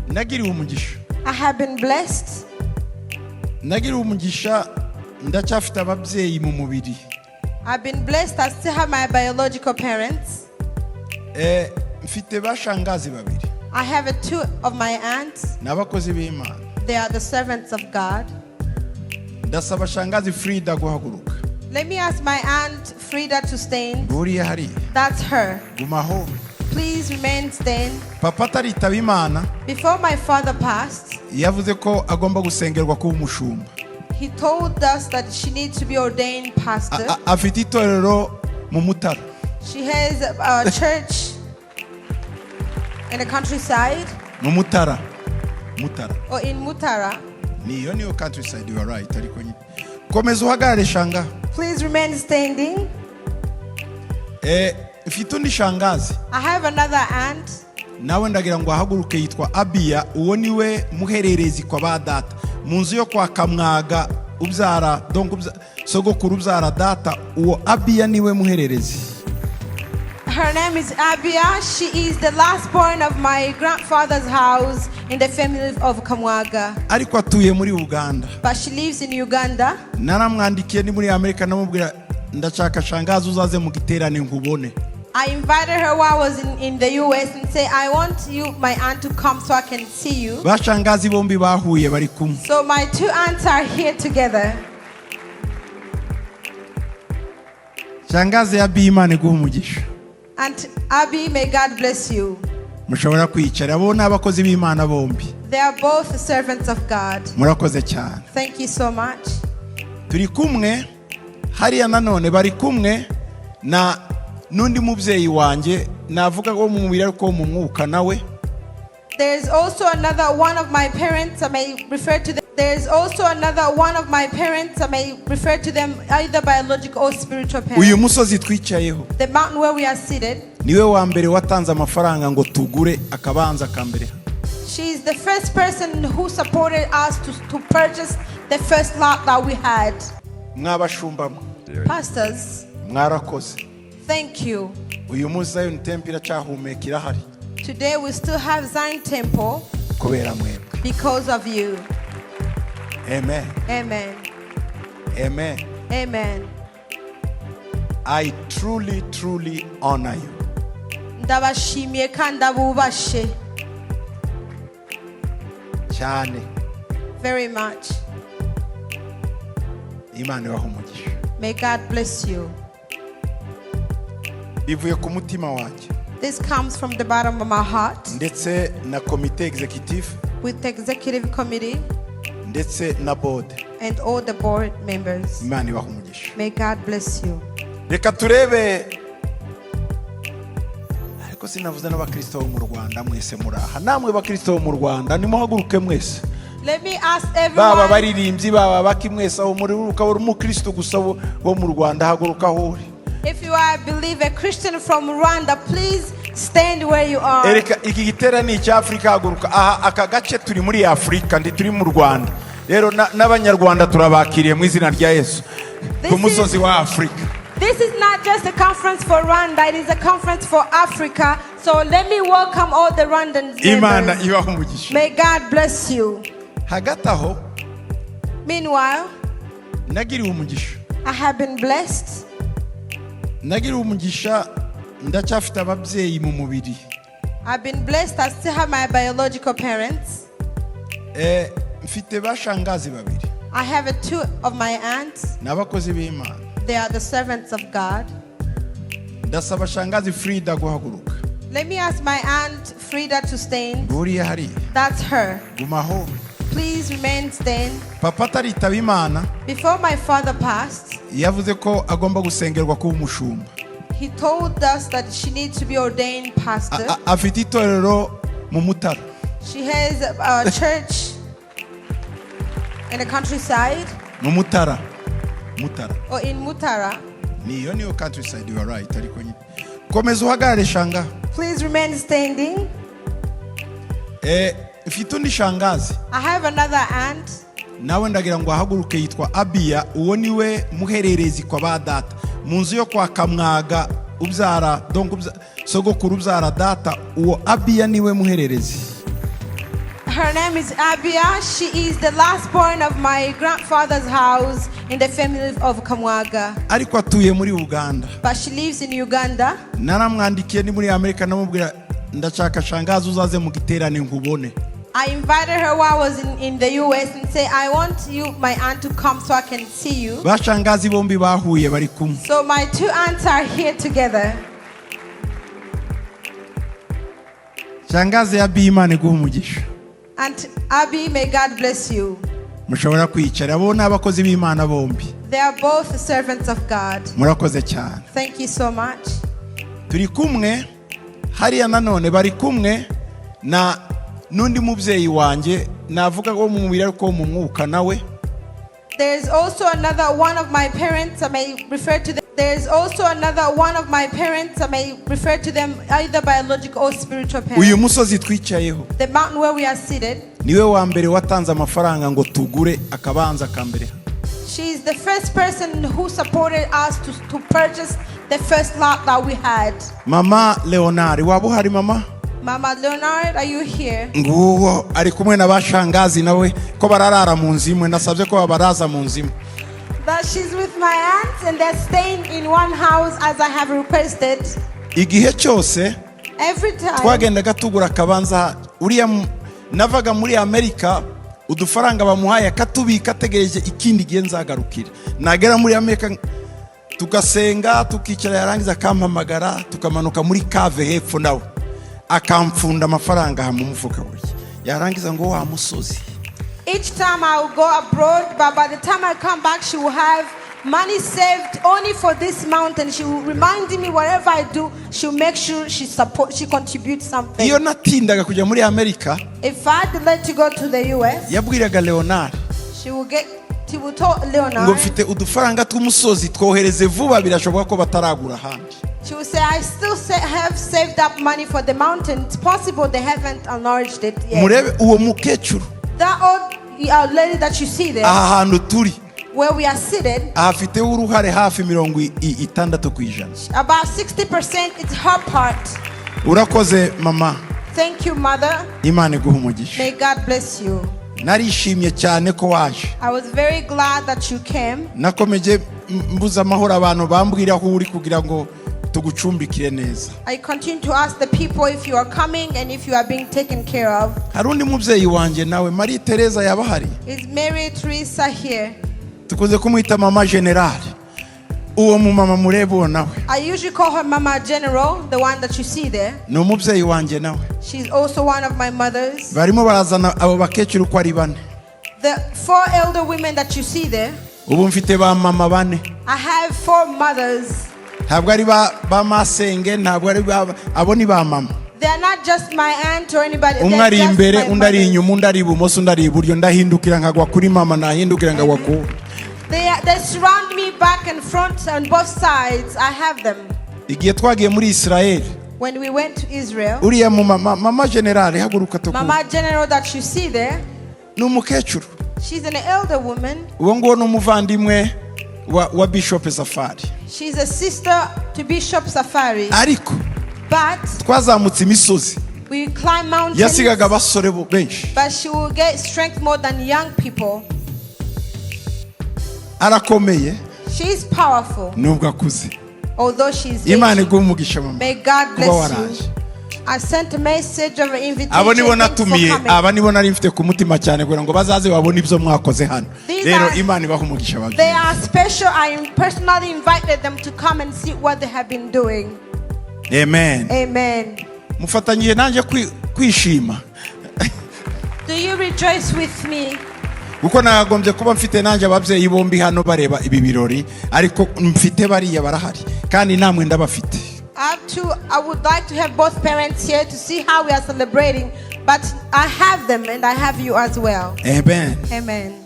nagiriwe umugisha. I have been blessed. Nagiriwe umugisha ndacyafite ababyeyi mu mubiri. I've been blessed. I still have my biological parents. Mfite bashangazi babiri. I have two of my aunts. N'abakozi b'Imana. They are the servants of God. Ndasaba shangazi Frida guhaguruka. Let me ask my aunt Frida to stand. Buriya hari. That's her. Gumaho. Please remain stand. Papa taritaba Imana. Before my father passed, yavuze ko agomba gusengerwa kuba umushumba. he told us that she needs to be ordained pastor. Afite itorero mu Mutara. She has a church in the countryside. Mu Mutara. Mutara. Or in Mutara. Niyo countryside, you are right. Ariko nyine. Komeza uhagarare shanga. Please remain standing. Mfite undi shangazi. I have another aunt. Nawe ndagira ngo ahaguruke yitwa Abiya, uwo niwe muhererezi kwa ba data. Mu nzu yo kwa Kamwaga ubyara donc sogokuru ubyara data, uwo Abiya niwe muhererezi. Her name is Abia. She is the last born of my grandfather's house in the family of Kamwaga. Ariko atuye muri Uganda. But she lives in Uganda. Naramwandikiye ni muri Amerika namubwira ndashaka shangazi uzaze mu giterane nkubone. I invited her while I was in the US and say, I want you, my aunt, to come so I can see you. Bashangazi bombi bahuye bari kumwe. So my two aunts are here together. Shangazi ya Imana iguha umugisha. Aunt Abby, may God bless you. Mushobora kwicara, abo n'abakozi b'Imana bombi. They are both servants of God. Murakoze cyane. Thank you so much. Turi kumwe hariya nanone bari kumwe na nundi mubyeyi wanjye navuga ko mu mubiri ariko mu mwuka nawe. There's also another one of my parents. I may refer to them. There's also another one of my parents. I may refer to them either biological or spiritual parents. Uyu musozi twicayeho. The mountain where we are seated. Niwe wa mbere watanze amafaranga ngo tugure akabanza kambere. She is the first person who supported us to purchase the first lot that we had. Mwabashumba. Pastors. Mwarakoze. Thank you. Uyu munsi Zion Temple iracyahumekera hari. Today we still have Zion Temple Kubera mwebwe. because of you. Amen. Amen. Amen. Amen. I truly honor you. Ndabashimiye kandi ndabubashe. Cyane. Very much. Imana ibahe umugisha. May God bless you. Bivuye ku mutima wanjye. This comes from the bottom of my heart. Ndetse na komite executive. With the executive committee. Ndetse na board. And all the board members. Imana ibahe umugisha. May God bless you. Reka turebe. Ariko sinavuze n'abakristo bo mu Rwanda mwese muraha. Namwe bakristo bo mu Rwanda nimuhaguruke mwese. Let me ask everyone. Baba baririmbyi baba bakimwese aho muri ukabura umukristo gusa bo mu Rwanda haguruka aho uri. If you are a believer Christian from Rwanda, please stand where you are. Ereka iki gitera ni cya Afurika Haguruka. Aha aka gace turi muri Afurika ndi turi mu Rwanda. Rero n'abanyarwanda turabakiriye mu izina rya Yesu. Ku musozi wa Afurika. This is not just a conference for Rwanda, it is a conference for Africa. So let me welcome all the Rwandans. Imana ibahe umugisha. May God bless you. Hagati aho. Meanwhile, nagiriwe umugisha. I have been blessed. Nagiriwe umugisha ndacyafite ababyeyi mu mubiri. I've been blessed. I still have my biological parents. Mfite bashangazi babiri. I have two of my aunts. N'abakozi b'Imana. They are the servants of God. Ndasaba shangazi Frida guhaguruka. Let me ask my aunt Frida to stand. Buriya hari. That's her. Gumaho. Please remain stand. Papa taritaba Imana. Before my father passed, yavuze ko agomba gusengerwa kuba umushumba. he told us that she needs to be ordained pastor. Afite itorero mu Mutara. She has a church in the countryside. Mu Mutara. Mutara. Or in Mutara. Niyo countryside, you are right. Ariko nyine. Komeza uhagarare shanga. Please remain standing. Mfite undi shangazi. I have another aunt. Nawe ndagira ngo ahaguruke yitwa Abiya, uwo niwe muhererezi kwa ba data. Mu nzu yo kwa Kamwaga ubyara donc sogokuru ubyara data, uwo Abiya niwe muhererezi. Her name is Abia. She is the last born of my grandfather's house in the family of Kamwaga. ariko atuye muri Uganda. But she lives in Uganda. Naramwandikiye ni muri Amerika namubwira ndashaka shangazi uzaze mu giterane nkubone. I invited her while I was in the US and say, I want you, my aunt, to come so I can see you. Bashangazi bombi bahuye bari kumwe. So my two aunts are here together. Shangazi ya Imana iguha umugisha. Aunt Abby, may God bless you. Mushobora kwicara abo n'abakozi b'Imana bombi. They are both servants of God. Murakoze cyane. Thank you so much. Turi kumwe hariya nanone bari kumwe na nundi mubyeyi wanje navuga ko mu mubiri ariko mu mwuka nawe. There's also another one of my parents. I may refer to them. There's also another one of my parents. I may refer to them either biological or spiritual parents. Uyu musozi twicayeho. The mountain where we are seated. Niwe wa mbere watanze amafaranga ngo tugure akabanza kambere. She is the first person who supported us to purchase the first lot that we had. Mama Leonard, waba uhari mama? Mama Leonard, are you here? Nguwo ari kumwe n'abashangazi nawe ko bararara mu nzimwe nasabye ko baraza mu nzimwe. That she's with my aunts and they're staying in one house as I have requested. Igihe cyose Every time. twagendaga tugura akabanza uriya navaga muri Amerika udufaranga bamuhaye akatubika ategereje ikindi gihe nzagarukira. Nagera muri Amerika tugasenga tukicara yarangiza akampamagara tukamanuka muri cave hepfo nawe akamfunda amafaranga mu mufuka we yarangiza ngo wa musozi. Each time I will go abroad, but by the time I come back, she will have money saved only for this mountain. She will remind me whatever I do, she'll make sure she contributes something. Iyo natindaga kujya muri Amerika, If I delay to go to the US, yabwiraga Leonard she will tell ngo Leonard. mfite udufaranga tw'umusozi twohereze vuba birashoboka ko bataragura handi. She will say, I still have saved up money for the mountain. It's possible they haven't enlarged it yet. Murebe uwo mukecuru. That old lady that you see there, Aha hantu turi. where we are seated, Afite uruhare hafi 60%. about 60% it's her part. Urakoze mama. Thank you, mother. Imana iguha umugisha. May God bless you. Narishimye cyane ko waje. I was very glad that you came. Nakomeje mbuza amahoro abantu bambwira aho uri kugira ngo tugucumbikire neza. I continue to ask the people if you are coming and if you are being taken care of. Harundi mubyeyi wanje nawe Marie Teresa yabahari. Is Mary Teresa here? Tukunze kumwita mama general. Uwo mu mama murebo nawe. I usually call her Mama General, the one that you see there. No mubyeyi wanje nawe. She's also one of my mothers. Barimo barazana abo bakecuru ko ari bane. The 4 elder women that you see there, Ubu mfite ba mama bane. I have 4 mothers. Ntabwo ari ba masenge, ntabwo ari abo ni ba mama. They are not just my aunt or anybody. Umwe They're ari just imbere my undi ari mothers. inyuma undi ari ibumoso undi ari iburyo ndahindukira nkagwa kuri mama nahindukira nkagwa ku. They surround me back and front on both sides. I have them. Igihe twagiye muri Israel. When we went to Israel, Uriya mama general haguruka tuku. Mama General that you see there, N'umukecuru. she's an elder woman. Uwo ngo n'umuvandimwe wa Bishop Safari. She's a sister to Bishop Safari. Ariko But twazamutse imisozi. we climb mountains. Yasigaga abasore benshi. But she will get strength more than young people. Arakomeye She's powerful, nubwo akuze. although she's Imana aging. iguha umugisha mama. May God Kuba bless waraje. you. I sent a message of an invitation. Abo nibo Thanks for natumiye, coming. aba nibo nari mfite ku mutima cyane kugira ngo bazaze babone ibyo mwakoze hano. These Rero are- Imana ibaha umugisha They babyeyi. are special. I personally invited them to come and see what they have been doing. Amen. Amen. Mufatanyije nanje kwishima. Do you rejoice with me? Kuko nagombye kuba mfite nanje ababyeyi bombi hano bareba ibi birori ariko mfite bariya barahari kandi namwe ndabafite. I would like to have both parents here to see how we are celebrating, but I have them and I have you as well. Amen. Amen.